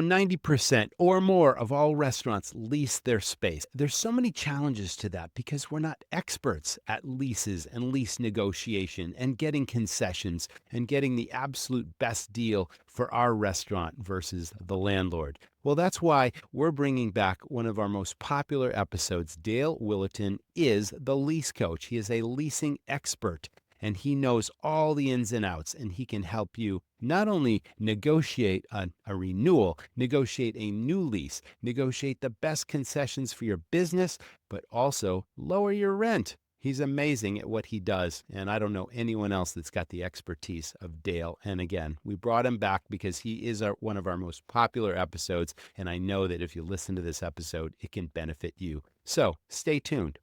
90% or more of all restaurants lease their space. There's so many challenges to that because we're not experts at leases and lease negotiation and getting concessions and getting the absolute best deal for our restaurant versus the landlord. Well, that's why we're bringing back one of our most popular episodes. Dale Willerton is the Lease Coach. He is a leasing expert, and he knows all the ins and outs, and he can help you not only negotiate a renewal, negotiate a new lease, negotiate the best concessions for your business, but also lower your rent. He's amazing at what he does, and I don't know anyone else that's got the expertise of Dale. And again, we brought him back because he is one of our most popular episodes, and I know that if you listen to this episode, it can benefit you. So stay tuned.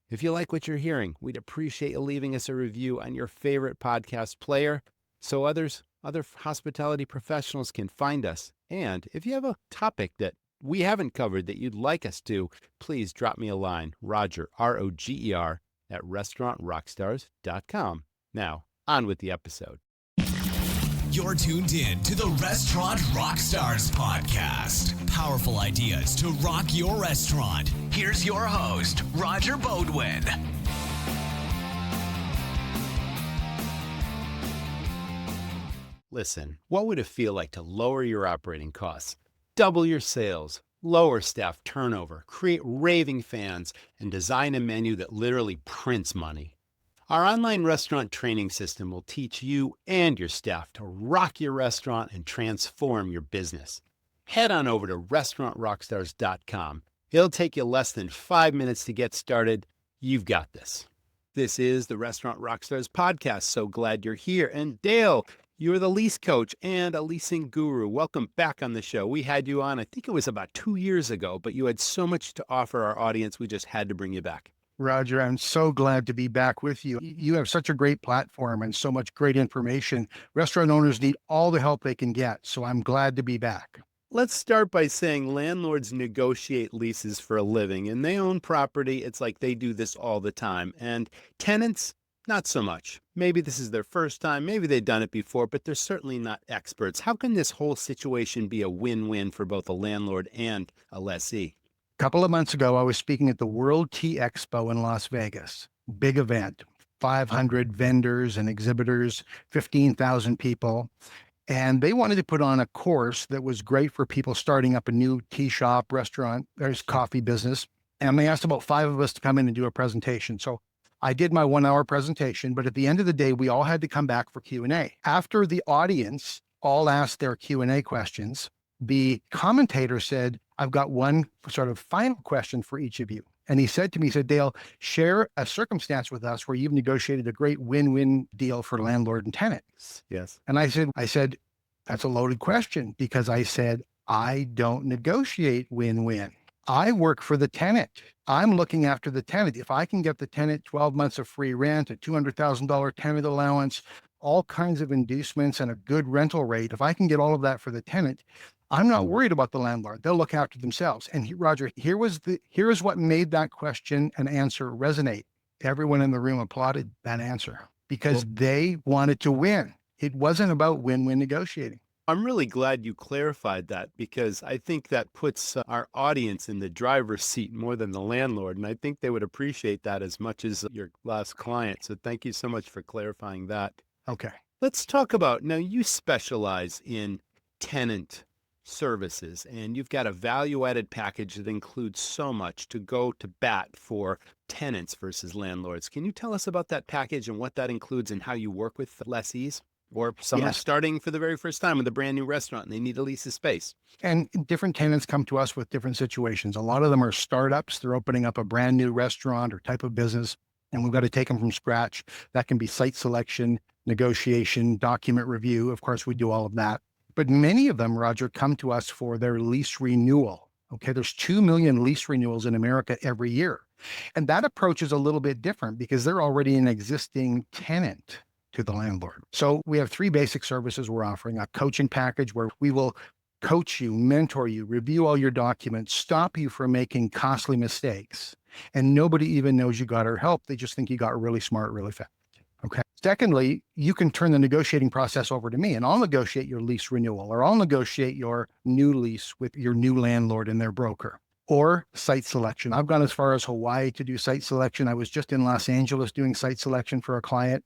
If you like what you're hearing, we'd appreciate you leaving us a review on your favorite podcast player so other hospitality professionals can find us. And if you have a topic that we haven't covered that you'd like us to, please drop me a line, Roger, R-O-G-E-R, at restaurantrockstars.com. Now, on with the episode. You're tuned in to the Restaurant RockStars Podcast. Powerful ideas to rock your restaurant. Here's your host, Roger Bodwin. Listen, what would it feel like to lower your operating costs, double your sales, lower staff turnover, create raving fans, and design a menu that literally prints money? Our online restaurant training system will teach you and your staff to rock your restaurant and transform your business. Head on over to restaurantrockstars.com. It'll take you less than 5 minutes to get started. You've got this. This is the Restaurant RockStars Podcast. So glad you're here. And Dale, you're the lease coach and a leasing guru. Welcome back on the show. We had you on, I think it was about 2 years ago, but you had so much to offer our audience. We just had to bring you back. Roger, I'm so glad to be back with you. You have such a great platform and so much great information. Restaurant owners need all the help they can get, so I'm glad to be back. Let's start by saying landlords negotiate leases for a living, and they own property. It's like they do this all the time. And tenants, not so much. Maybe this is their first time. Maybe they've done it before, but they're certainly not experts. How can this whole situation be a win-win for both a landlord and a lessee? A couple of months ago, I was speaking at the World Tea Expo in Las Vegas. Big event, 500 vendors and exhibitors, 15,000 people. And they wanted to put on a course that was great for people starting up a new tea shop, restaurant, there's coffee business. And they asked about 5 of us to come in and do a presentation. So I did my 1-hour presentation, but at the end of the day, we all had to come back for Q&A. After the audience all asked their Q&A questions, the commentator said, I've got one sort of final question for each of you. And he said to me, he said, Dale, share a circumstance with us where you've negotiated a great win-win deal for landlord and tenant. Yes. And I said, that's a loaded question because I said, I don't negotiate win-win. I work for the tenant. I'm looking after the tenant. If I can get the tenant 12 months of free rent, a $200,000 tenant allowance, all kinds of inducements and a good rental rate, if I can get all of that for the tenant, I'm not worried about the landlord. They'll look after themselves. And Roger, here is what made that question and answer resonate. Everyone in the room applauded that answer because they wanted to win. It wasn't about win-win negotiating. I'm really glad you clarified that because I think that puts our audience in the driver's seat more than the landlord. And I think they would appreciate that as much as your last client. So thank you so much for clarifying that. Okay. Let's talk about, now you specialize in tenant services and you've got a value-added package that includes so much to go to bat for tenants versus landlords. Can you tell us about that package and what that includes and how you work with lessees? Or someone starting for the very first time with a brand new restaurant and they need to lease a space. And different tenants come to us with different situations. A lot of them are startups. They're opening up a brand new restaurant or type of business, and we've got to take them from scratch. That can be site selection, negotiation, document review. Of course, we do all of that. But many of them, Roger, come to us for their lease renewal. Okay, there's 2 million lease renewals in America every year. And that approach is a little bit different because they're already an existing tenant to the landlord. So we have 3 basic services we're offering: a coaching package where we will coach you, mentor you, review all your documents, stop you from making costly mistakes. And nobody even knows you got our help. They just think you got really smart really fast. Okay. Secondly, you can turn the negotiating process over to me and I'll negotiate your lease renewal, or I'll negotiate your new lease with your new landlord and their broker. Or site selection. I've gone as far as Hawaii to do site selection. I was just in Los Angeles doing site selection for a client.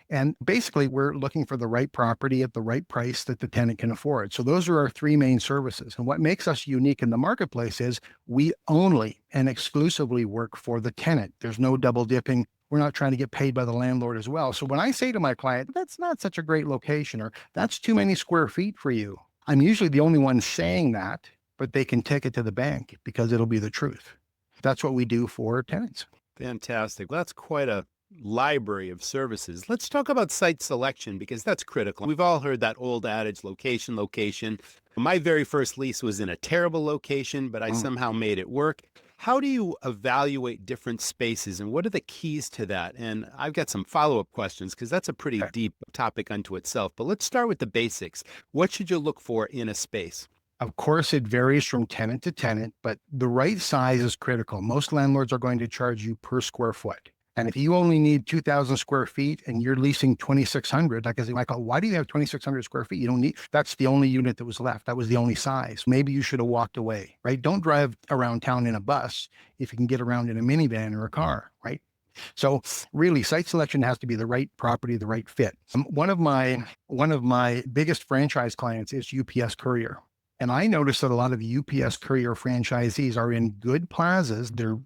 And basically, we're looking for the right property at the right price that the tenant can afford. So those are our three main services. And what makes us unique in the marketplace is we only and exclusively work for the tenant. There's no double dipping. We're not trying to get paid by the landlord as well. So when I say to my client, that's not such a great location, or that's too many square feet for you, I'm usually the only one saying that, but they can take it to the bank because it'll be the truth. That's what we do for tenants. Fantastic. Well, that's quite a library of services. Let's talk about site selection because that's critical. We've all heard that old adage, location, location. My very first lease was in a terrible location, but I somehow made it work. How do you evaluate different spaces and what are the keys to that? And I've got some follow-up questions because that's a pretty deep topic unto itself. But let's start with the basics. What should you look for in a space? Of course, it varies from tenant to tenant, but the right size is critical. Most landlords are going to charge you per square foot. And if you only need 2,000 square feet and you're leasing 2,600, like I say, Michael, why do you have 2,600 square feet? You don't need, that's the only unit that was left. That was the only size. Maybe you should have walked away, right? Don't drive around town in a bus if you can get around in a minivan or a car, right? So really, site selection has to be the right property, the right fit. One of my biggest franchise clients is UPS Courier. And I noticed that a lot of UPS Courier franchisees are in good plazas. Their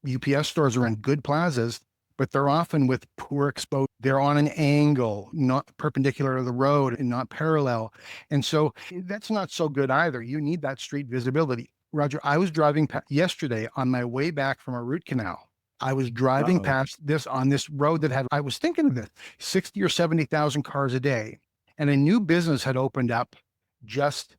UPS stores are in good plazas, but they're often with poor exposure. They're on an angle, not perpendicular to the road and not parallel. And so that's not so good either. You need that street visibility. Roger, I was driving yesterday on my way back from a root canal. I was driving past this on this road that had, I was thinking of this, 60 or 70,000 cars a day. And a new business had opened up just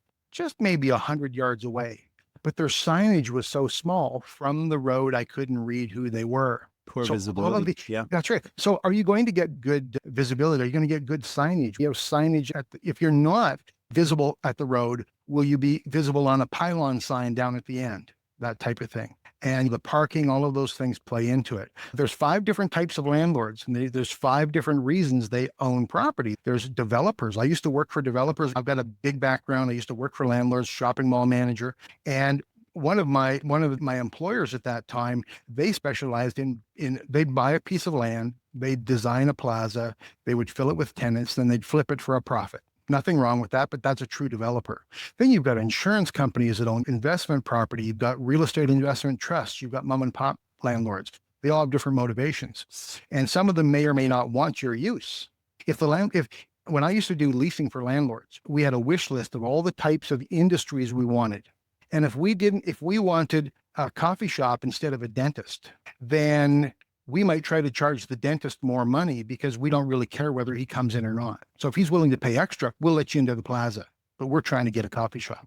maybe 100 yards away. But their signage was so small from the road, I couldn't read who they were. Poor visibility. That's right. So are you going to get good visibility? Are you going to get good signage? You have signage if you're not visible at the road, will you be visible on a pylon sign down at the end? That type of thing. And the parking, all of those things play into it. There's 5 different types of landlords, and there's 5 different reasons they own property. There's developers. I used to work for developers. I've got a big background. I used to work for landlords, shopping mall manager. And one of my employers at that time, they specialized in they'd buy a piece of land, they'd design a plaza, they would fill it with tenants, then they'd flip it for a profit. Nothing wrong with that, but that's a true developer. Then you've got insurance companies that own investment property. You've got real estate investment trusts. You've got mom and pop landlords. They all have different motivations. And some of them may or may not want your use. When I used to do leasing for landlords, we had a wish list of all the types of industries we wanted. And if we wanted a coffee shop instead of a dentist, then we might try to charge the dentist more money because we don't really care whether he comes in or not. So if he's willing to pay extra, we'll let you into the plaza, but we're trying to get a coffee shop.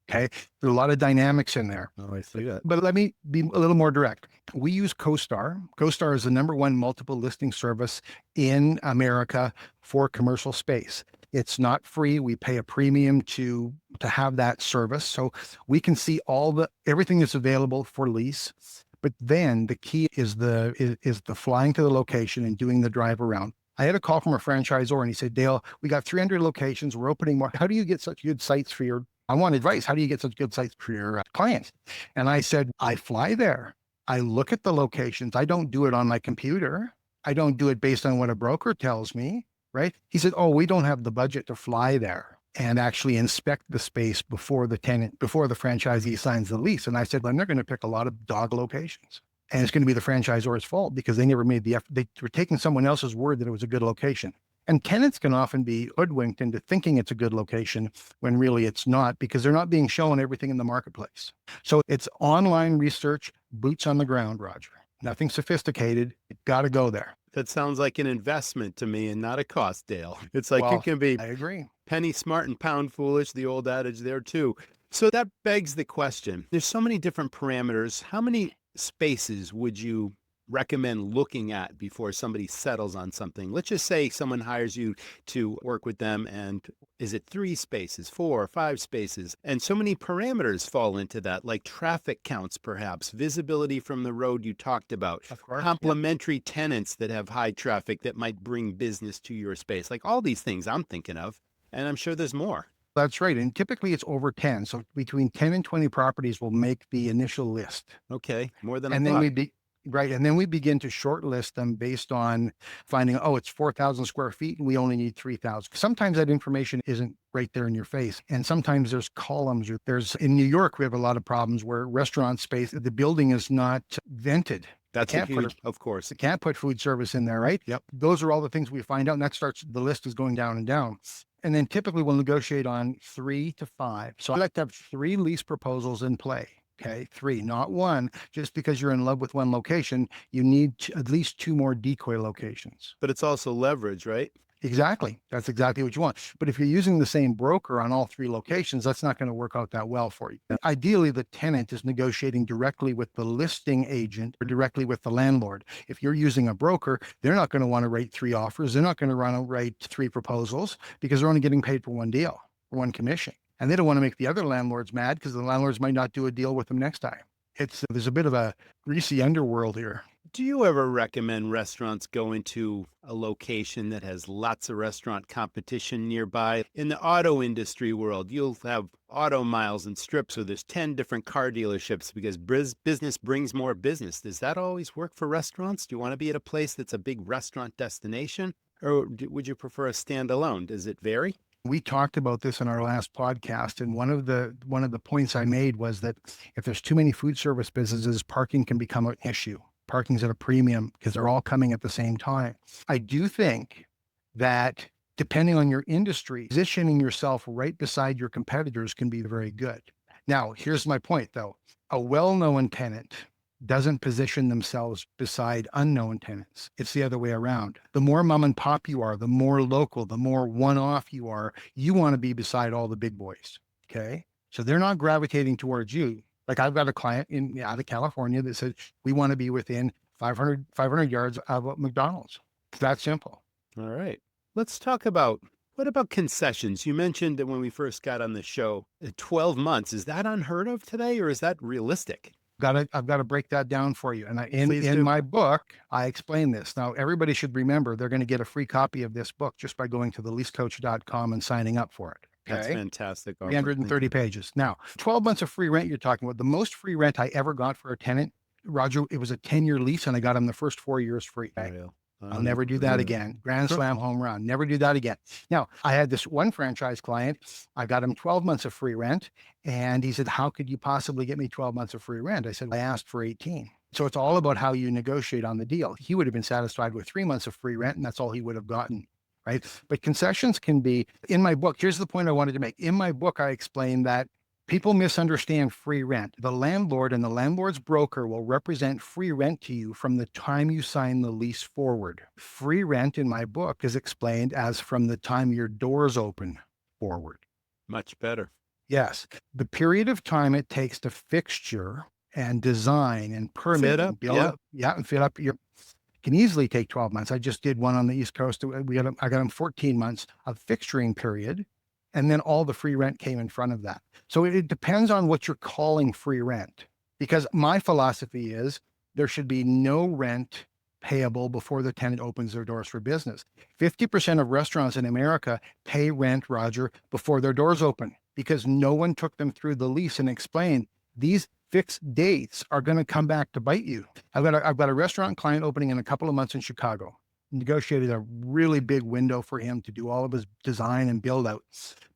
Okay. There's a lot of dynamics in there. Oh, I see that. But let me be a little more direct. We use CoStar. CoStar is the #1 multiple listing service in America for commercial space. It's not free. We pay a premium to have that service. So we can see everything that's available for lease. But then the key is the flying to the location and doing the drive around. I had a call from a franchisor and he said, Dale, we got 300 locations. We're opening more. How do you get such good sites I want advice. How do you get such good sites for your clients? And I said, I fly there. I look at the locations. I don't do it on my computer. I don't do it based on what a broker tells me, right? He said, oh, we don't have the budget to fly there and actually inspect the space before the franchisee signs the lease. And I said, well, they're going to pick a lot of dog locations. And it's going to be the franchisor's fault because they never made the effort. They were taking someone else's word that it was a good location. And tenants can often be hoodwinked into thinking it's a good location when really it's not because they're not being shown everything in the marketplace. So it's online research, boots on the ground, Roger. Nothing sophisticated. You've got to go there. That sounds like an investment to me and not a cost, Dale. It's like it can be I agree. Penny smart and pound foolish, the old adage there too. So that begs the question. There's so many different parameters. How many spaces would you recommend looking at before somebody settles on something? Let's just say someone hires you to work with them, and is it 3 spaces, 4 or 5 spaces? And so many parameters fall into that, like traffic counts, perhaps, visibility from the road you talked about, Of course. complementary tenants that have high traffic that might bring business to your space, like all these things I'm thinking of. And I'm sure there's more. That's right. And typically it's over 10. So between 10 and 20 properties will make the initial list. Okay, more than I And then thought. right. And then we begin to shortlist them based on finding, oh, it's 4,000 square feet and we only need 3,000. Sometimes that information isn't right there in your face. And sometimes there's columns. In New York, we have a lot of problems where restaurant space, the building is not vented. That's a huge, of course. You can't put food service in there, right? Yep. Those are all the things we find out. And the list is going down and down. And then typically we'll negotiate on 3 to 5. So I like to have 3 lease proposals in play. Okay, 3, not 1. Just because you're in love with one location, you need at least 2 more decoy locations. But it's also leverage, right? Exactly. That's exactly what you want. But if you're using the same broker on all 3 locations, that's not going to work out that well for you. Ideally, the tenant is negotiating directly with the listing agent or directly with the landlord. If you're using a broker, they're not going to want to rate 3 offers. They're not going to want to rate 3 proposals because they're only getting paid for 1 deal, for 1 commission. And they don't want to make the other landlords mad because the landlords might not do a deal with them next time. There's a bit of a greasy underworld here. Do you ever recommend restaurants go into a location that has lots of restaurant competition nearby? In the auto industry world, you'll have auto miles and strips where there's 10 different car dealerships because business brings more business. Does that always work for restaurants? Do you want to be at a place that's a big restaurant destination? Or would you prefer a standalone? Does it vary? We talked about this in our last podcast, and one of the points I made was that if there's too many food service businesses, parking can become an issue. Parking's at a premium because they're all coming at the same time. I do think that depending on your industry, positioning yourself right beside your competitors can be very good. Now, here's my point though. A well-known tenant doesn't position themselves beside unknown tenants. It's the other way around. The more mom and pop you are, the more local, the more one-off you are, you want to be beside all the big boys. Okay. So they're not gravitating towards you. Like I've got a client out of California that said, we want to be within 500 yards of a McDonald's. It's that simple. All right. Let's talk about, what about concessions? You mentioned that when we first got on the show, 12 months. Is that unheard of today or is that realistic? I've got to break that down for you. And in my book, I explain this. Now, everybody should remember they're going to get a free copy of this book just by going to the leasecoach.com and signing up for it. Okay? That's fantastic. 330 pages. Now, 12 months of free rent you're talking about. The most free rent I ever got for a tenant, Roger, it was a 10-year lease and I got him the first 4 years free. I'll never do that again. Grand slam home run. Never do that again. Now, I had this one franchise client. I got him 12 months of free rent. And he said, how could you possibly get me 12 months of free rent? I said, I asked for 18. So it's all about how you negotiate on the deal. He would have been satisfied with 3 months of free rent, and that's all he would have gotten, right? But concessions can be, in my book, here's the point I wanted to make. In my book, I explained that people misunderstand free rent. The landlord and the landlord's broker will represent free rent to you from the time you sign the lease forward. Free rent in my book is explained as from the time your doors open forward. Much better. Yes. The period of time it takes to fixture and design and permit Fit up, and build up. Yeah, and fit up can easily take 12 months. I just did one on the East Coast. I got them 14 months of fixturing period. And then all the free rent came in front of that. So it depends on what you're calling free rent, because my philosophy is there should be no rent payable before the tenant opens their doors for business. 50% of restaurants in America pay rent, Roger, before their doors open because no one took them through the lease and explained these fixed dates are going to come back to bite you. I've got a restaurant client opening in a couple of months in Chicago. Negotiated a really big window for him to do all of his design and build out.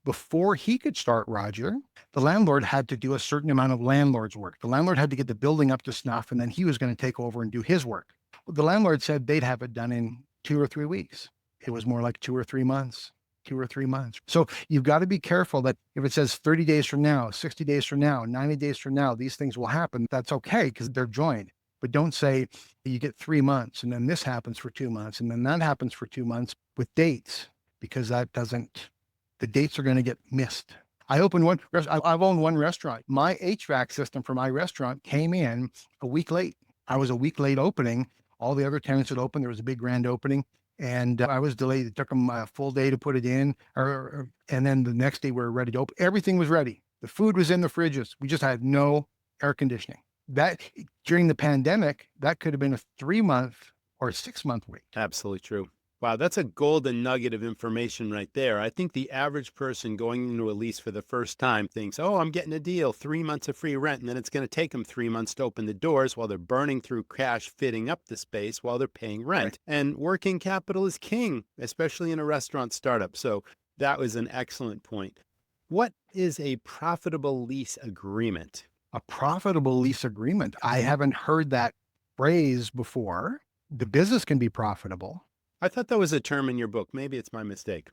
Before he could start, Roger, the landlord had to do a certain amount of landlord's work. The landlord had to get the building up to snuff, and then he was going to take over and do his work. The landlord said they'd have it done in 2 or 3 weeks. It was more like 2 or 3 months. 2 or 3 months. So you've got to be careful that if it says 30 days from now, 60 days from now, 90 days from now, these things will happen. That's okay because they're joined. But don't say you get 3 months and then this happens for 2 months and then that happens for 2 months with dates, because the dates are going to get missed. I've owned one restaurant. My HVAC system for my restaurant came in a week late. I was a week late opening. All the other tenants had opened. There was a big grand opening. And I was delayed. It took them a full day to put it in. And then the next day we were ready to open. Everything was ready. The food was in the fridges. We just had no air conditioning. That during the pandemic, that could have been a 3-month or 6-month wait. Absolutely true. Wow, that's a golden nugget of information right there. I think the average person going into a lease for the first time thinks, oh, I'm getting a deal, 3 months of free rent, and then it's going to take them 3 months to open the doors while they're burning through cash fitting up the space while they're paying rent. Right. And working capital is king, especially in a restaurant startup. So that was an excellent point. What is a profitable lease agreement? A profitable lease agreement. I haven't heard that phrase before. The business can be profitable. I thought that was a term in your book. Maybe it's my mistake.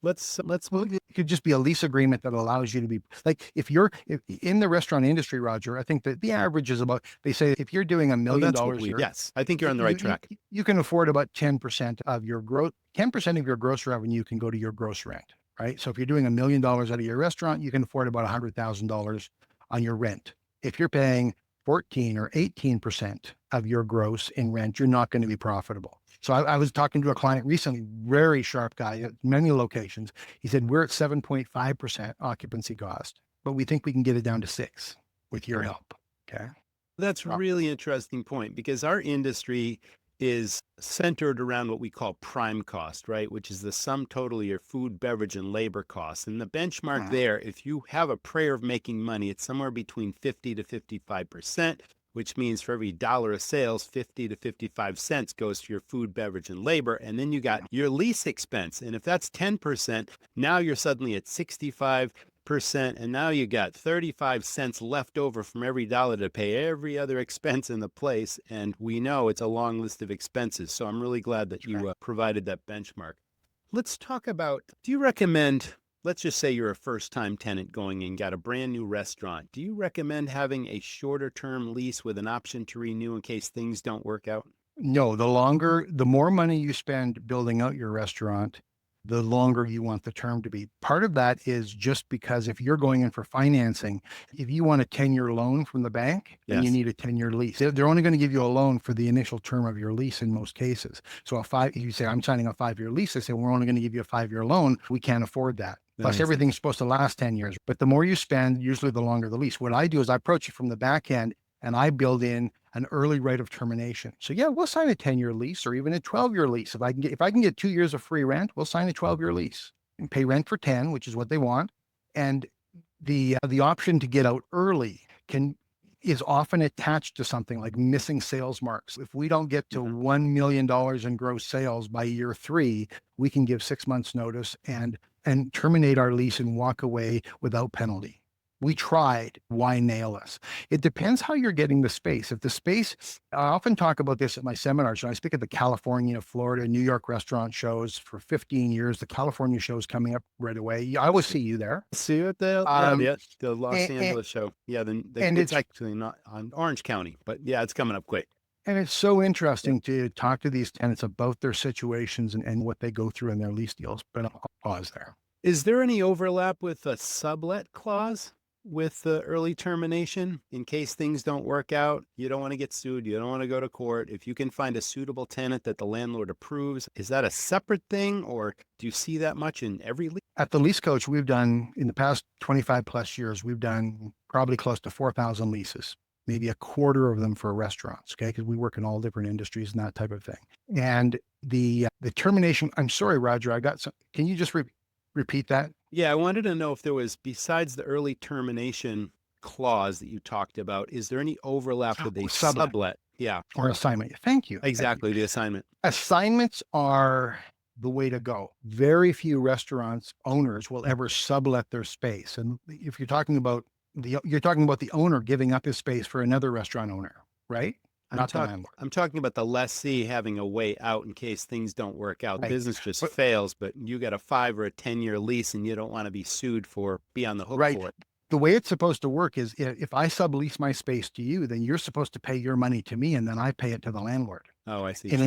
Well, it could just be a lease agreement that allows you to be like, if in the restaurant industry, Roger, I think that the average is about, they say if you're doing $1 million, yes, I think you're on the right track. You can afford about 10% of your growth. 10% of your gross revenue can go to your gross rent, right? So if you're doing $1 million out of your restaurant, you can afford about $100,000 on your rent. If you're paying 14 or 18% of your gross in rent, you're not going to be profitable. So I was talking to a client recently, very sharp guy at many locations. He said, we're at 7.5% occupancy cost, but we think we can get it down to 6 with your help. Okay. That's a really interesting point, because our industry is centered around what we call prime cost, right? Which is the sum total of your food, beverage, and labor costs. And the benchmark there, if you have a prayer of making money, it's somewhere between 50 to 55%. Which means for every dollar of sales, 50 to 55 cents goes to your food, beverage, and labor. And then you got your lease expense. And if that's 10%, now you're suddenly at 65%. And now you got 35 cents left over from every dollar to pay every other expense in the place. And we know it's a long list of expenses. So I'm really glad that you provided that benchmark. Let's talk about, do you recommend, let's just say you're a first-time tenant going in, got a brand new restaurant. Do you recommend having a shorter term lease with an option to renew in case things don't work out? No, the more money you spend building out your restaurant, the longer you want the term to be. Part of that is just because if you're going in for financing, if you want a 10-year loan from the bank, then you need a 10-year lease. They're only going to give you a loan for the initial term of your lease in most cases. So if you say, I'm signing a 5-year lease, they say, we're only going to give you a 5-year loan. We can't afford that. Plus, everything's supposed to last 10 years. But the more you spend, usually the longer the lease. What I do is I approach it from the back end and I build in an early right of termination. So yeah, we'll sign a 10-year lease or even a 12-year lease. If I can get 2 years of free rent, we'll sign a 12-year lease and pay rent for 10, which is what they want. And the option to get out early is often attached to something like missing sales marks. If we don't get to $1 million in gross sales by year 3, we can give 6 months notice and terminate our lease and walk away without penalty. We tried. Why nail us? It depends how you're getting the space. If the space, I often talk about this at my seminars. So I speak at the California, Florida, New York restaurant shows for 15 years. The California show is coming up right away. I will see you there. See you at the Los Angeles show. Yeah, it's actually not on Orange County, but yeah, it's coming up quick. And it's so interesting to talk to these tenants about their situations and what they go through in their lease deals. But I'll pause there. Is there any overlap with a sublet clause with the early termination in case things don't work out? You don't want to get sued. You don't want to go to court. If you can find a suitable tenant that the landlord approves, is that a separate thing, or do you see that much in every lease? At the Lease Coach, we've done, in the past 25 plus years, we've done probably close to 4,000 leases, maybe a quarter of them for restaurants, okay? Because we work in all different industries and that type of thing. And the termination, I'm sorry, Roger, can you just repeat that? Yeah, I wanted to know if there was, besides the early termination clause that you talked about, is there any overlap with a sublet? Yeah. Or assignment. Thank you. Exactly, the assignment. Assignments are the way to go. Very few restaurants owners will ever sublet their space. And if you're talking about the owner giving up his space for another restaurant owner, right? Not the landlord. I'm talking about the lessee having a way out in case things don't work out. Right. Business just fails, but you got a 5 or a 10-year lease and you don't want to be sued be on the hook for it. The way it's supposed to work is if I sublease my space to you, then you're supposed to pay your money to me and then I pay it to the landlord. Oh, I see. In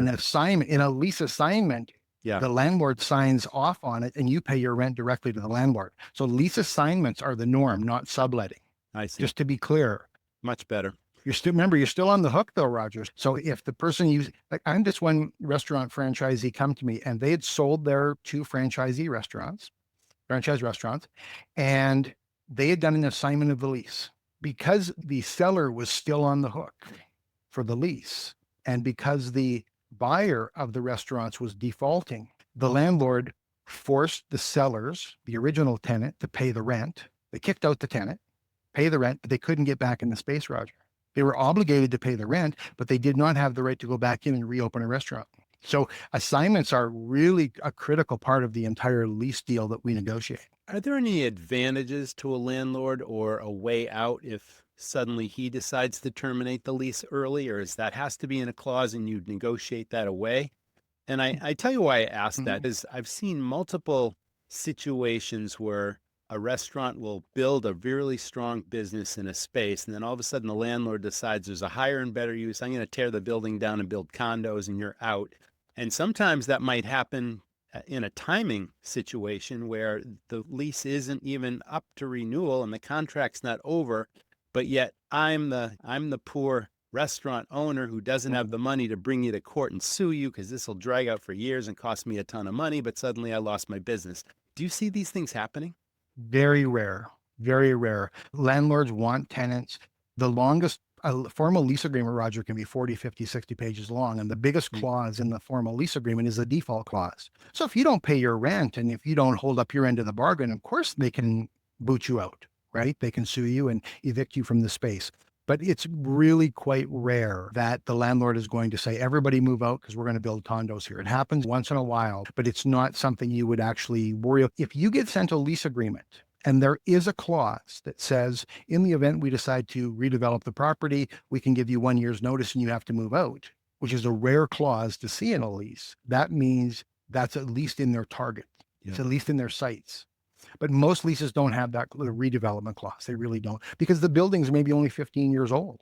a lease assignment, the landlord signs off on it and you pay your rent directly to the landlord. So lease assignments are the norm, not subletting. I see. Just to be clear. Much better. You're still on the hook though, Roger. So if the person like I'm this one restaurant franchisee come to me and they had sold their two franchise restaurants, and they had done an assignment of the lease because the seller was still on the hook for the lease. And because the buyer of the restaurants was defaulting, the landlord forced the sellers, the original tenant, to pay the rent. They kicked out the tenant, pay the rent, but they couldn't get back in the space, Roger. They were obligated to pay the rent, but they did not have the right to go back in and reopen a restaurant. So assignments are really a critical part of the entire lease deal that we negotiate. Are there any advantages to a landlord or a way out if suddenly he decides to terminate the lease early, or is that has to be in a clause and you negotiate that away? And I tell you why I ask that is I've seen multiple situations where a restaurant will build a really strong business in a space, and then all of a sudden the landlord decides there's a higher and better use. I'm going to tear the building down and build condos, and you're out. And sometimes that might happen in a timing situation where the lease isn't even up to renewal and the contract's not over, but yet I'm the poor restaurant owner who doesn't have the money to bring you to court and sue you because this will drag out for years and cost me a ton of money, but suddenly I lost my business. Do you see these things happening? Very rare, very rare. Landlords want tenants. The longest formal lease agreement, Roger, can be 40, 50, 60 pages long. And the biggest clause in the formal lease agreement is the default clause. So if you don't pay your rent and if you don't hold up your end of the bargain, of course they can boot you out, right? They can sue you and evict you from the space. But it's really quite rare that the landlord is going to say, everybody move out because we're going to build condos here. It happens once in a while, but it's not something you would actually worry about. If you get sent a lease agreement and there is a clause that says, in the event we decide to redevelop the property, we can give you 1 year's notice and you have to move out, which is a rare clause to see in a lease, that means that's at least in their target. Yeah. It's at least in their sights. But most leases don't have that redevelopment clause. They really don't, because the buildings may be only 15 years old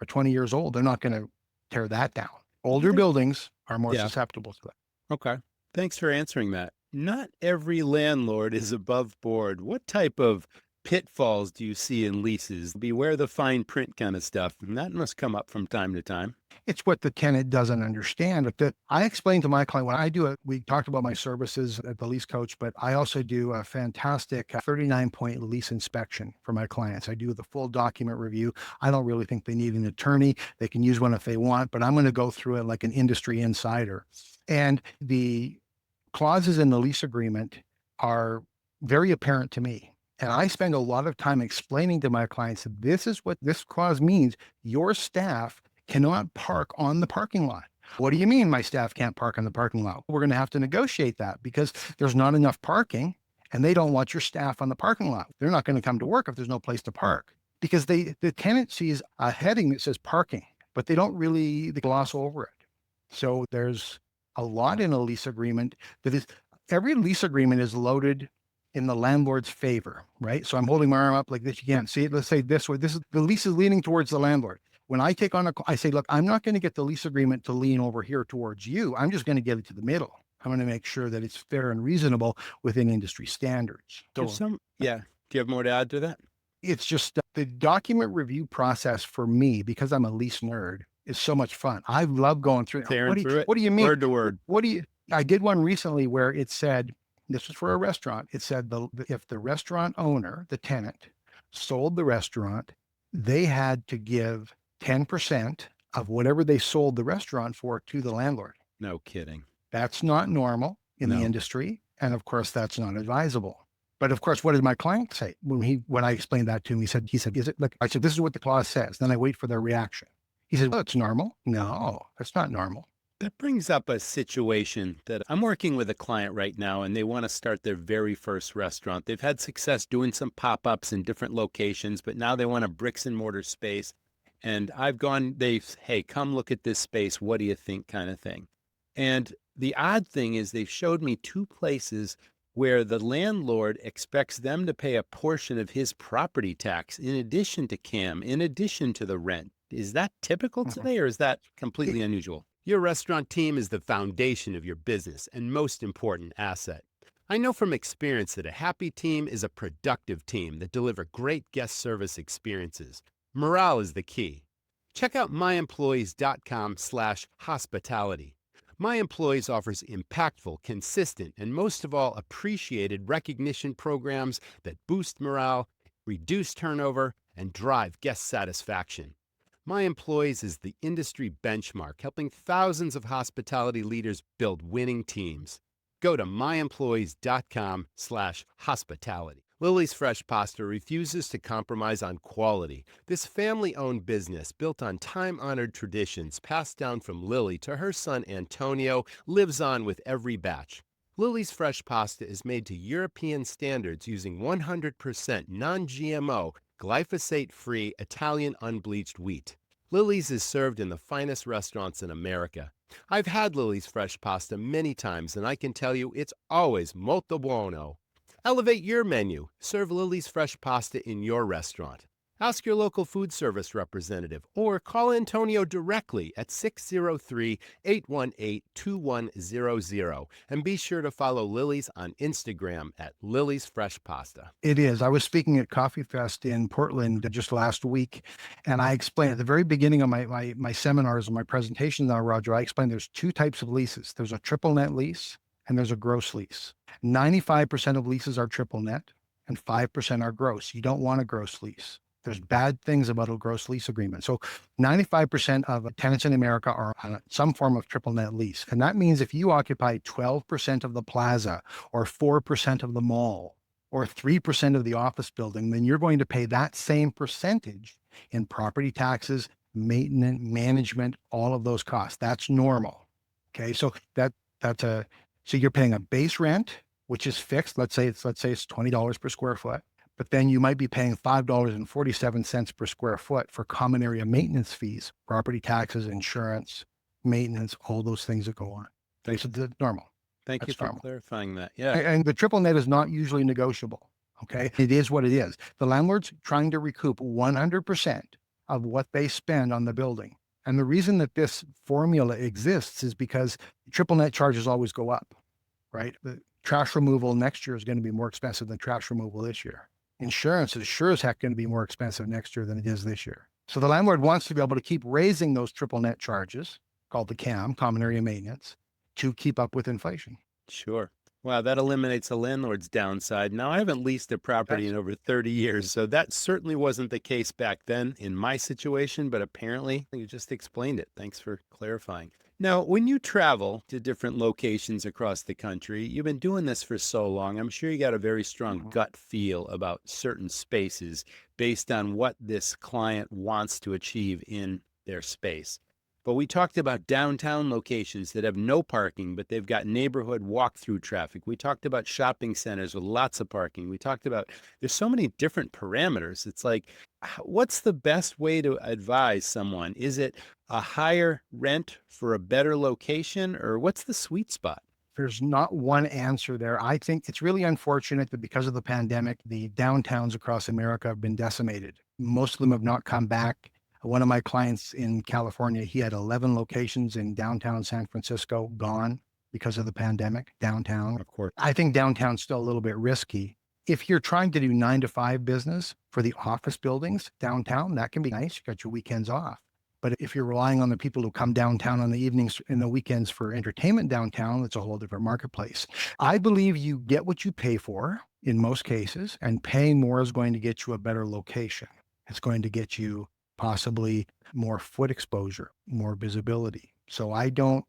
or 20 years old. They're not going to tear that down. Older buildings are more susceptible to that. Okay. Thanks for answering that. Not every landlord is above board. What type of pitfalls do you see in leases? Beware the fine print kind of stuff. And that must come up from time to time. It's what the tenant doesn't understand. I explain to my client when I do it, we talked about my services at the Lease Coach, but I also do a fantastic 39-point lease inspection for my clients. I do the full document review. I don't really think they need an attorney. They can use one if they want, but I'm going to go through it like an industry insider. And the clauses in the lease agreement are very apparent to me. And I spend a lot of time explaining to my clients that this is what this clause means. Your staff cannot park on the parking lot. What do you mean my staff can't park on the parking lot? We're going to have to negotiate that because there's not enough parking and they don't want your staff on the parking lot. They're not going to come to work if there's no place to park because the tenant sees a heading that says parking, but they don't really gloss over it. So there's a lot in a lease agreement every lease agreement is loaded in the landlord's favor, right? So I'm holding my arm up like this. You can't see it. Let's say this way. The lease is leaning towards the landlord. When I take on I say, look, I'm not going to get the lease agreement to lean over here towards you. I'm just going to get it to the middle. I'm going to make sure that it's fair and reasonable within industry standards. So, do you have more to add to that? It's just the document review process for me, because I'm a lease nerd, is so much fun. I love going through it. What do you mean? Word to word. I did one recently where it said, this was for a restaurant. It said if the restaurant owner, the tenant, sold the restaurant, they had to give 10% of whatever they sold the restaurant for to the landlord. No kidding. That's not normal in the industry. And of course, that's not advisable. But of course, what did my client say? When I explained that to him, he said, is it like, I said, this is what the clause says. Then I wait for their reaction. He said, well, it's normal. No, that's not normal. That brings up a situation that I'm working with a client right now, and they want to start their very first restaurant. They've had success doing some pop-ups in different locations, but now they want a bricks and mortar space. And hey, come look at this space. What do you think, kind of thing. And the odd thing is they've showed me two places where the landlord expects them to pay a portion of his property tax in addition to CAM, in addition to the rent. Is that typical today, or is that completely unusual? Your restaurant team is the foundation of your business and most important asset. I know from experience that a happy team is a productive team that deliver great guest service experiences. Morale is the key. Check out myemployees.com/hospitality. My Employees offers impactful, consistent, and most of all, appreciated recognition programs that boost morale, reduce turnover, and drive guest satisfaction. My Employees is the industry benchmark, helping thousands of hospitality leaders build winning teams. Go to myemployees.com/hospitality. Lily's Fresh Pasta refuses to compromise on quality. This family-owned business, built on time-honored traditions passed down from Lily to her son Antonio, lives on with every batch. Lily's Fresh Pasta is made to European standards using 100% non-GMO, glyphosate-free Italian unbleached wheat. Lily's is served in the finest restaurants in America. I've had Lily's Fresh Pasta many times, and I can tell you it's always molto buono. Elevate your menu. Serve Lily's Fresh Pasta in your restaurant. Ask your local food service representative or call Antonio directly at 603-818-2100. And be sure to follow Lily's on Instagram at Lily's Fresh Pasta. It is. I was speaking at Coffee Fest in Portland just last week, and I explained at the very beginning of my seminars and my presentations now, Roger, I explained there's two types of leases. There's a triple net lease and there's a gross lease. 95% of leases are triple net and 5% are gross. You don't want a gross lease. There's bad things about a gross lease agreement. So 95% of tenants in America are on some form of triple net lease. And that means if you occupy 12% of the plaza or 4% of the mall or 3% of the office building, then you're going to pay that same percentage in property taxes, maintenance, management, all of those costs. That's normal. Okay. So so you're paying a base rent, which is fixed. Let's say it's $20 per square foot. But then you might be paying $5.47 per square foot for common area maintenance fees, property taxes, insurance, maintenance, all those things that go on. So that's normal. Thank you for clarifying that. Yeah. And the triple net is not usually negotiable. Okay. It is what it is. The landlord's trying to recoup 100% of what they spend on the building. And the reason that this formula exists is because triple net charges always go up, right? The trash removal next year is going to be more expensive than trash removal this year. Insurance is sure as heck going to be more expensive next year than it is this year. So the landlord wants to be able to keep raising those triple net charges, called the CAM, common area maintenance, to keep up with inflation. Sure. Wow, that eliminates a landlord's downside. Now, I haven't leased a property in over 30 years, so that certainly wasn't the case back then in my situation, but apparently you just explained it. Thanks for clarifying. Now, when you travel to different locations across the country, you've been doing this for so long, I'm sure you got a very strong gut feel about certain spaces based on what this client wants to achieve in their space. But we talked about downtown locations that have no parking, but they've got neighborhood walk-through traffic. We talked about shopping centers with lots of parking. We talked about, there's so many different parameters. It's like, what's the best way to advise someone? Is it a higher rent for a better location, or what's the sweet spot? There's not one answer there. I think it's really unfortunate that because of the pandemic, the downtowns across America have been decimated. Most of them have not come back. One of my clients in California, he had 11 locations in downtown San Francisco gone because of the pandemic, downtown. Of course. I think downtown's still a little bit risky. If you're trying to do 9 to 5 business for the office buildings downtown, that can be nice. You got your weekends off. But if you're relying on the people who come downtown on the evenings and the weekends for entertainment downtown, it's a whole different marketplace. I believe you get what you pay for in most cases, and paying more is going to get you a better location. It's going to get you possibly more foot exposure, more visibility. So I don't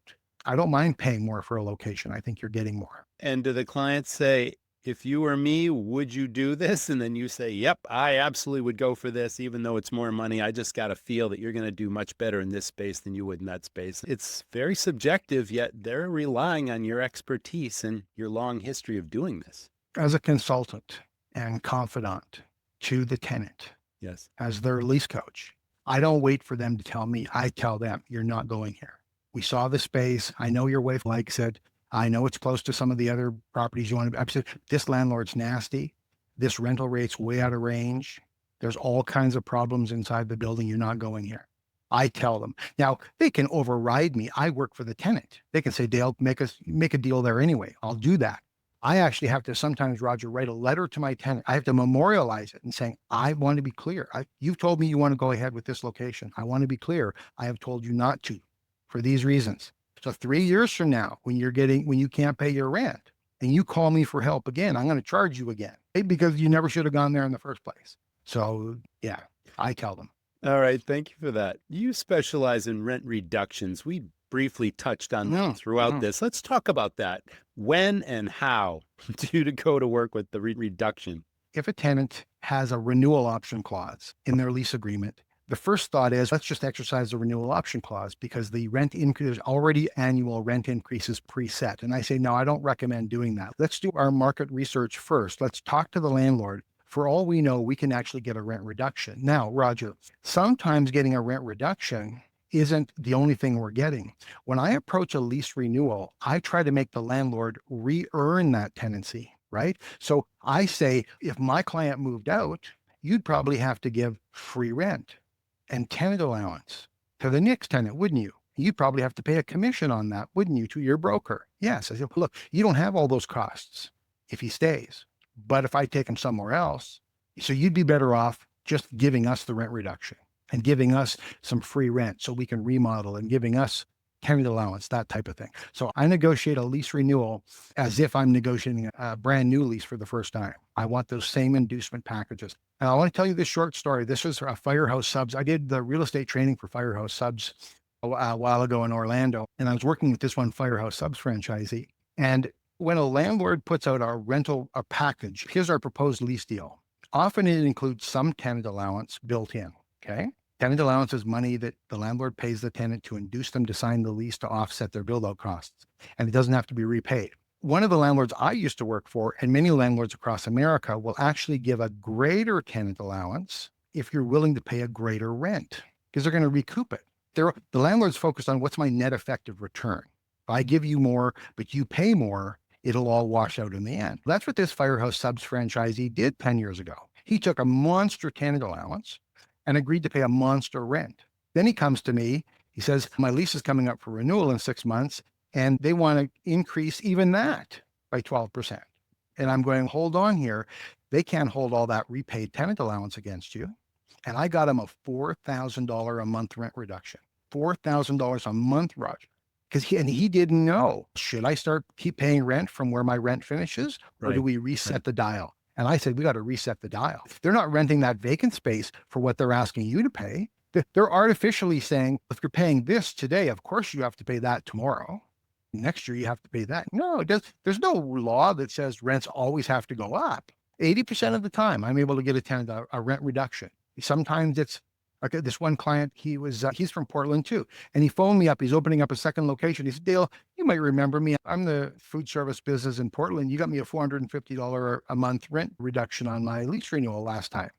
mind paying more for a location. I think you're getting more. And do the clients say, if you were me, would you do this? And then you say, yep, I absolutely would go for this, even though it's more money. I just got to feel that you're going to do much better in this space than you would in that space. It's very subjective, yet they're relying on your expertise and your long history of doing this. As a consultant and confidant to the tenant, yes, as their lease coach, I don't wait for them to tell me. I tell them, you're not going here. We saw the space. I know your wife likes it. I know it's close to some of the other properties you want to. I said, this landlord's nasty. This rental rate's way out of range. There's all kinds of problems inside the building. You're not going here. I tell them. Now, they can override me. I work for the tenant. They can say, Dale, make a deal there anyway. I'll do that. I actually have to sometimes, Roger, write a letter to my tenant. I have to memorialize it and saying, I want to be clear. You've told me you want to go ahead with this location. I want to be clear. I have told you not to for these reasons. So 3 years from now, when you can't pay your rent and you call me for help again, I'm going to charge you again because you never should have gone there in the first place. So yeah, I tell them. All right. Thank you for that. You specialize in rent reductions. We briefly touched on that throughout this. Let's talk about that. When and how to go to work with the reduction. If a tenant has a renewal option clause in their lease agreement, the first thought is, let's just exercise the renewal option clause because the rent increase, already annual rent increases preset. And I say, no, I don't recommend doing that. Let's do our market research first. Let's talk to the landlord. For all we know, we can actually get a rent reduction. Now, Roger, sometimes getting a rent reduction isn't the only thing we're getting. When I approach a lease renewal, I try to make the landlord re-earn that tenancy, right? So I say, if my client moved out, you'd probably have to give free rent and tenant allowance to the next tenant, wouldn't you? You'd probably have to pay a commission on that, wouldn't you, to your broker? Yes. I said, look, you don't have all those costs if he stays. But if I take him somewhere else, so you'd be better off just giving us the rent reduction and giving us some free rent so we can remodel and giving us tenant allowance, that type of thing. So I negotiate a lease renewal as if I'm negotiating a brand new lease for the first time. I want those same inducement packages. And I want to tell you this short story. This was a Firehouse Subs. I did the real estate training for Firehouse Subs a while ago in Orlando, and I was working with this one Firehouse Subs franchisee. And when a landlord puts out a package, here's our proposed lease deal. Often it includes some tenant allowance built in, okay? Tenant allowance is money that the landlord pays the tenant to induce them to sign the lease to offset their build-out costs, and it doesn't have to be repaid. One of the landlords I used to work for, and many landlords across America, will actually give a greater tenant allowance if you're willing to pay a greater rent, because they're going to recoup it. The landlord's focused on what's my net effective return. If I give you more, but you pay more, it'll all wash out in the end. That's what this Firehouse Subs franchisee did 10 years ago. He took a monster tenant allowance and agreed to pay a monster rent. Then he comes to me, he says, my lease is coming up for renewal in 6 months, and they want to increase even that by 12%. And I'm going, hold on here. They can't hold all that repaid tenant allowance against you. And I got him a $4,000 a month rent reduction. $4,000 a month, Roger. Because he didn't know, should I keep paying rent from where my rent finishes, or do we reset the dial? And I said, we got to reset the dial. They're not renting that vacant space for what they're asking you to pay. They're artificially saying, if you're paying this today, of course you have to pay that tomorrow. Next year you have to pay that. No, there's no law that says rents always have to go up. 80% of the time, I'm able to get a tenant a rent reduction. Sometimes it's okay. This one client, he's from Portland too. And he phoned me up. He's opening up a second location. He said, Dale, you might remember me. I'm the food service business in Portland. You got me a $450 a month rent reduction on my lease renewal last time.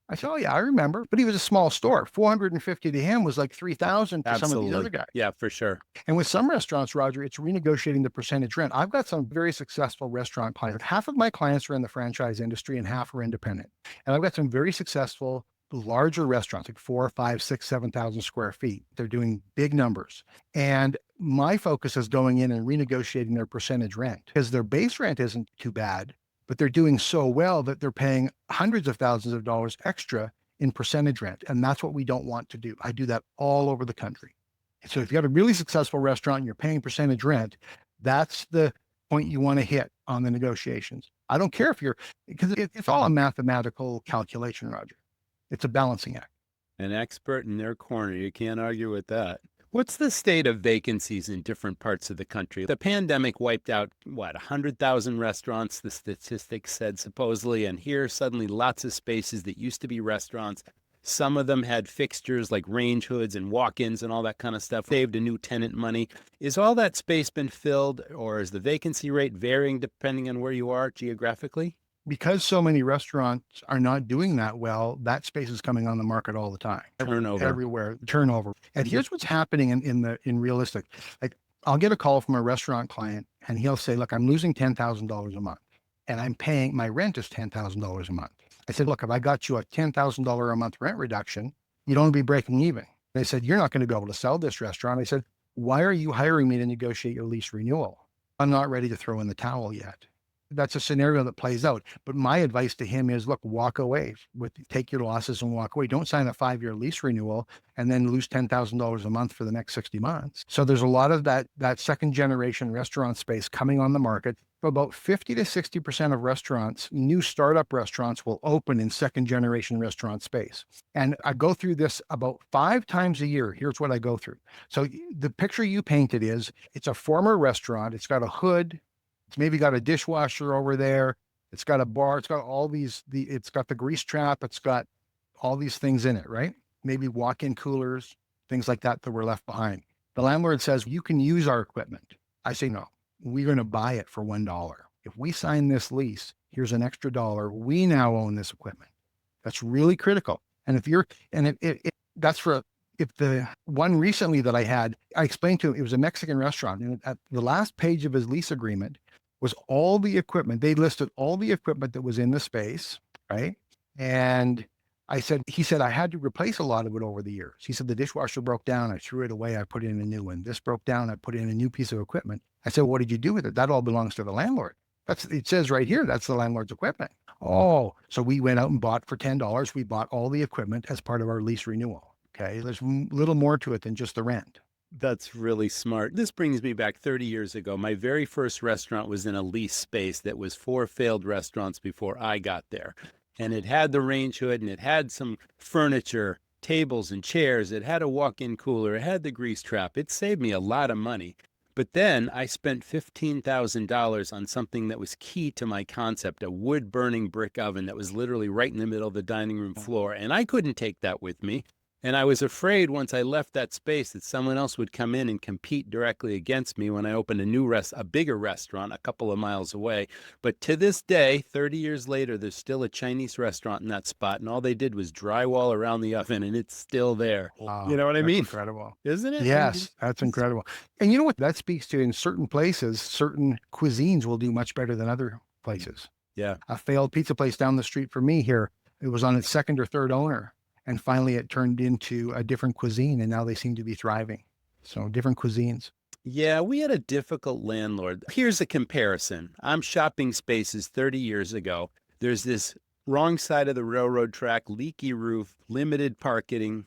I said, oh yeah, I remember. But he was a small store. $450 to him was like $3,000 to some of these other guys. Yeah, for sure. And with some restaurants, Roger, it's renegotiating the percentage rent. I've got some very successful restaurant clients. Half of my clients are in the franchise industry and half are independent. And I've got some very successful larger restaurants, like 4, 5, 6, 7,000 square feet. They're doing big numbers. And my focus is going in and renegotiating their percentage rent because their base rent isn't too bad, but they're doing so well that they're paying hundreds of thousands of dollars extra in percentage rent. And that's what we don't want to do. I do that all over the country. So if you have a really successful restaurant and you're paying percentage rent, that's the point you want to hit on the negotiations. I don't care because it's all a mathematical calculation, Roger. It's a balancing act. An expert in their corner. You can't argue with that. What's the state of vacancies in different parts of the country? The pandemic wiped out, 100,000 restaurants, the statistics said supposedly, and here suddenly lots of spaces that used to be restaurants. Some of them had fixtures like range hoods and walk-ins and all that kind of stuff, saved a new tenant money. Is all that space been filled, or is the vacancy rate varying depending on where you are geographically? Because so many restaurants are not doing that well, that space is coming on the market all the time. Turnover. Everywhere, turnover. And here's what's happening in realistic. Like, I'll get a call from a restaurant client and he'll say, look, I'm losing $10,000 a month and I'm paying, my rent is $10,000 a month. I said, look, if I got you a $10,000 a month rent reduction, you'd only be breaking even. They said, you're not going to be able to sell this restaurant. I said, why are you hiring me to negotiate your lease renewal? I'm not ready to throw in the towel yet. that's a scenario that plays out. But my advice to him is, look, walk away take your losses and walk away. Don't sign a 5-year lease renewal and then lose $10,000 a month for the next 60 months. So there's a lot of that second generation restaurant space coming on the market. About 50 to 60% of restaurants, new startup restaurants, will open in second generation restaurant space. And I go through this about 5 times a year. Here's what I go through. So the picture you painted is, it's a former restaurant. It's got a hood. It's maybe got a dishwasher over there. It's got a bar. It's got all these, it's got the grease trap. It's got all these things in it, right? Maybe walk-in coolers, things like that were left behind. The landlord says, you can use our equipment. I say, no, we're going to buy it for $1. If we sign this lease, here's an extra $1. We now own this equipment. That's really critical. And if the one recently that I had, I explained to him, it was a Mexican restaurant. And at the last page of his lease agreement was all the equipment. They listed all the equipment that was in the space, right? And he said, I had to replace a lot of it over the years. He said, the dishwasher broke down. I threw it away. I put in a new one. This broke down. I put in a new piece of equipment. I said, what did you do with it? That all belongs to the landlord. It says right here, that's the landlord's equipment. Oh, so we went out and bought for $10. We bought all the equipment as part of our lease renewal. Okay. There's a little more to it than just the rent. That's really smart. This brings me back 30 years ago. My very first restaurant was in a lease space that was 4 failed restaurants before I got there. And it had the range hood, and it had some furniture, tables and chairs. It had a walk-in cooler. It had the grease trap. It saved me a lot of money. But then I spent $15,000 on something that was key to my concept, a wood-burning brick oven that was literally right in the middle of the dining room floor. And I couldn't take that with me. And I was afraid once I left that space that someone else would come in and compete directly against me when I opened a bigger restaurant a couple of miles away. But to this day, 30 years later, there's still a Chinese restaurant in that spot. And all they did was drywall around the oven, and it's still there. Wow, you know what I mean? Incredible. Isn't it? Yes, that's incredible. And you know what that speaks to? In certain places, certain cuisines will do much better than other places. Yeah. A failed pizza place down the street from me here, it was on its second or third owner. And finally, it turned into a different cuisine, and now they seem to be thriving. So different cuisines. Yeah, we had a difficult landlord. Here's a comparison. I'm shopping spaces 30 years ago. There's this wrong side of the railroad track, leaky roof, limited parking,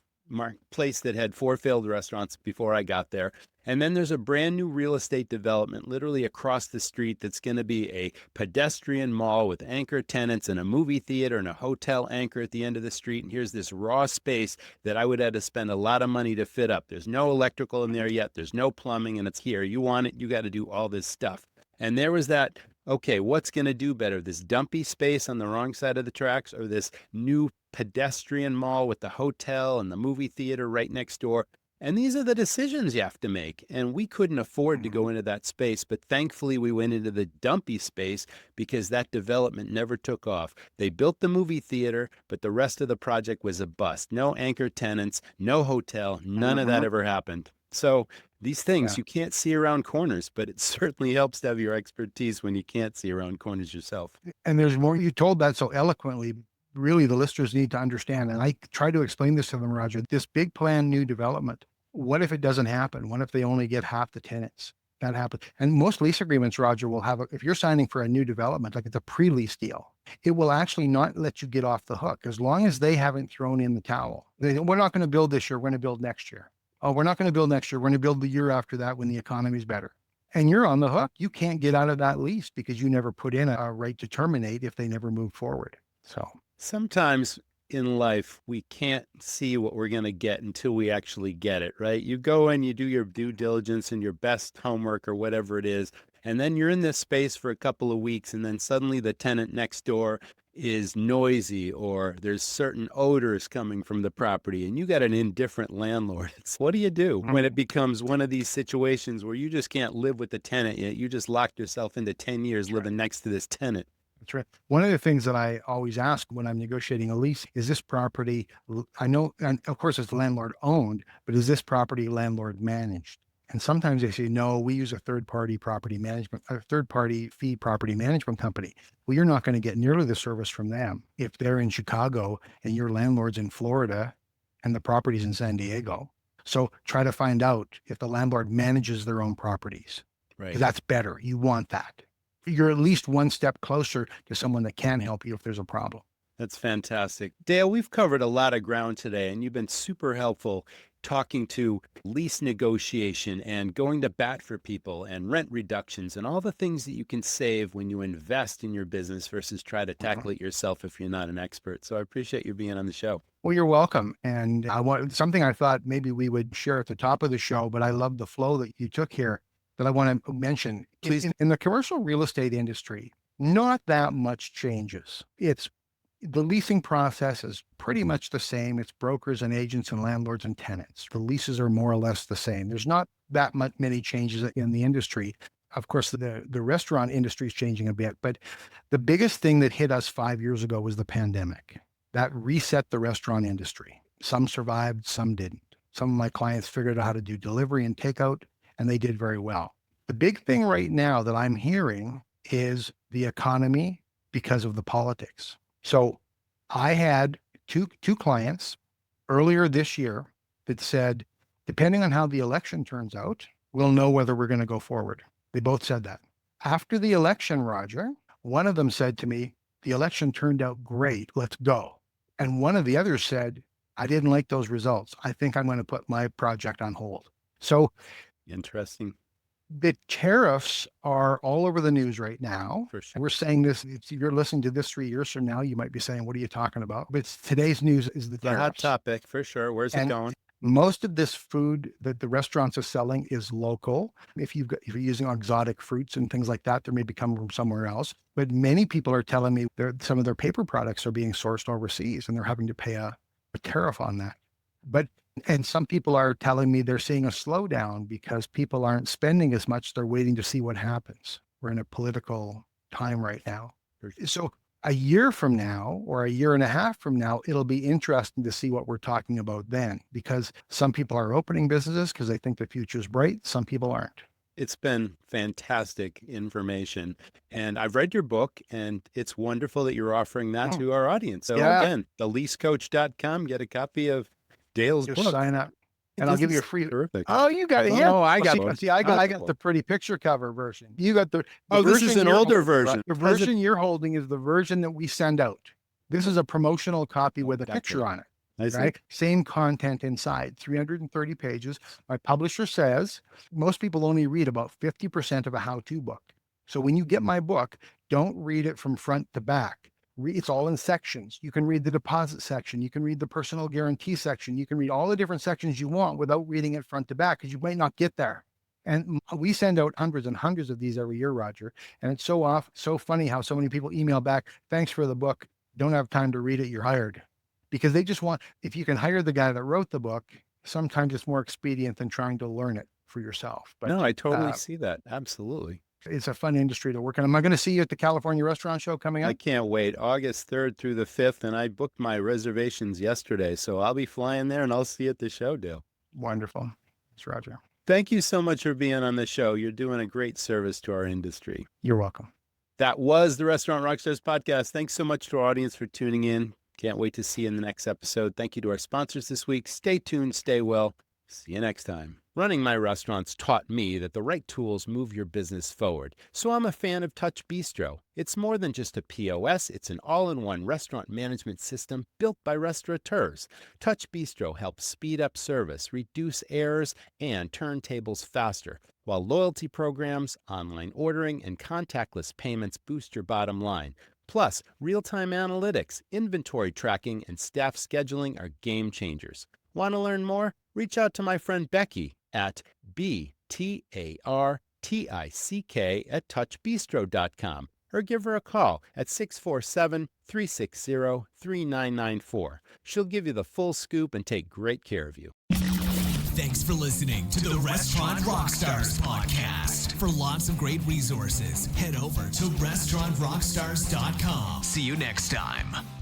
place that had 4 failed restaurants before I got there. And then there's a brand new real estate development literally across the street that's going to be a pedestrian mall with anchor tenants and a movie theater and a hotel anchor at the end of the street. And here's this raw space that I would have to spend a lot of money to fit up. There's no electrical in there yet. There's no plumbing, and it's here. You want it, you got to do all this stuff. And there was that, okay, what's going to do better? This dumpy space on the wrong side of the tracks, or this new pedestrian mall with the hotel and the movie theater right next door? And these are the decisions you have to make. And we couldn't afford to go into that space, but thankfully we went into the dumpy space because that development never took off. They built the movie theater, but the rest of the project was a bust. No anchor tenants, no hotel, none of that ever happened. So these things, you can't see around corners, but it certainly helps to have your expertise when you can't see around corners yourself. And there's more. You told that so eloquently. Really, the listeners need to understand. And I try to explain this to them, Roger, this big planned new development. What if it doesn't happen? What if they only get half the tenants? That happens. And most lease agreements, Roger, will have, if you're signing for a new development, like it's a pre-lease deal, it will actually not let you get off the hook as long as they haven't thrown in the towel. We're not going to build this year. We're going to build next year. Oh, we're not going to build next year. We're going to build the year after that when the economy's better. And you're on the hook. You can't get out of that lease because you never put in a right to terminate if they never move forward. So sometimes in life, we can't see what we're going to get until we actually get it, right? You go in, you do your due diligence and your best homework or whatever it is, and then you're in this space for a couple of weeks, and then suddenly the tenant next door is noisy, or there's certain odors coming from the property, and you got an indifferent landlord. What do you do when it becomes one of these situations where you just can't live with the tenant yet? You just locked yourself into 10 years living next to this tenant. That's right. One of the things that I always ask when I'm negotiating a lease, is this property, I know, and of course it's landlord owned, but is this property landlord managed? And sometimes they say, no, we use a third-party fee property management company. Well, you're not going to get nearly the service from them if they're in Chicago and your landlord's in Florida and the property's in San Diego. So try to find out if the landlord manages their own properties. Right. 'Cause that's better. You want that. you're at least one step closer to someone that can help you if there's a problem. That's fantastic. Dale, we've covered a lot of ground today, and you've been super helpful talking to lease negotiation and going to bat for people and rent reductions and all the things that you can save when you invest in your business versus try to tackle it yourself if you're not an expert. So I appreciate you being on the show. Well, you're welcome. And something I thought maybe we would share at the top of the show, but I love the flow that you took here that I want to mention. Please. In the commercial real estate industry, not that much changes. The leasing process is pretty much the same. It's brokers and agents and landlords and tenants. The leases are more or less the same. There's not that many changes in the industry. Of course, the restaurant industry is changing a bit, but the biggest thing that hit us 5 years ago was the pandemic. That reset the restaurant industry. Some survived, some didn't. Some of my clients figured out how to do delivery and takeout, and they did very well. The big thing right now that I'm hearing is the economy because of the politics. So I had two clients earlier this year that said, depending on how the election turns out, we'll know whether we're going to go forward. They both said that. After the election, Roger, one of them said to me, the election turned out great, let's go. And one of the others said, I didn't like those results. I think I'm going to put my project on hold. So interesting. The tariffs are all over the news right now. For sure. We're saying this, if you're listening to this 3 years from now, you might be saying, what are you talking about? But today's news is the tariffs. The hot topic, for sure. Where's it going? Most of this food that the restaurants are selling is local. If you're using exotic fruits and things like that, they may be coming from somewhere else. But many people are telling me some of their paper products are being sourced overseas and they're having to pay a tariff on that. And some people are telling me they're seeing a slowdown because people aren't spending as much. They're waiting to see what happens. We're in a political time right now. So a year from now or a year and a half from now, it'll be interesting to see what we're talking about then, because some people are opening businesses because they think the future is bright. Some people aren't. It's been fantastic information. And I've read your book, and it's wonderful that you're offering that to our audience. So again, theleasecoach.com, get a copy of Dale's Just book. sign up. And I'll give you a free. Terrific. Oh, you got it. Yeah. Oh, I got it. See, I got the pretty picture cover version. You got the this is an older version. Right? The version you're holding is the version that we send out. This is a promotional copy with a picture on it. Right? Same content inside, 330 pages. My publisher says most people only read about 50% of a how-to book. So when you get my book, don't read it from front to back. It's all in sections. You can read the deposit section. You can read the personal guarantee section. You can read all the different sections you want without reading it front to back because you might not get there. And we send out hundreds and hundreds of these every year, Roger. And it's so funny how so many people email back, thanks for the book. Don't have time to read it. You're hired. Because they just want, if you can hire the guy that wrote the book, sometimes it's more expedient than trying to learn it for yourself. But no, I totally see that. Absolutely. It's a fun industry to work in. Am I going to see you at the California Restaurant Show coming up? I can't wait. August 3rd through the 5th, and I booked my reservations yesterday, so I'll be flying there, and I'll see you at the show, Dale. Wonderful. It's Roger. Thank you so much for being on the show. You're doing a great service to our industry. You're welcome. That was the Restaurant RockStars Podcast. Thanks so much to our audience for tuning in. Can't wait to see you in the next episode. Thank you to our sponsors this week. Stay tuned, stay well. See you next time. Running my restaurants taught me that the right tools move your business forward, so I'm a fan of Touch Bistro. It's more than just a POS, it's an all-in-one restaurant management system built by restaurateurs. Touch Bistro helps speed up service, reduce errors, and turn tables faster, while loyalty programs, online ordering, and contactless payments boost your bottom line. Plus, real-time analytics, inventory tracking, and staff scheduling are game changers. Want to learn more? Reach out to my friend Becky at BTARTICK@touchbistro.com or give her a call at 647-360-3994. She'll give you the full scoop and take great care of you. Thanks for listening to the Restaurant RockStars Podcast. For lots of great resources, head over to restaurantrockstars.com. See you next time.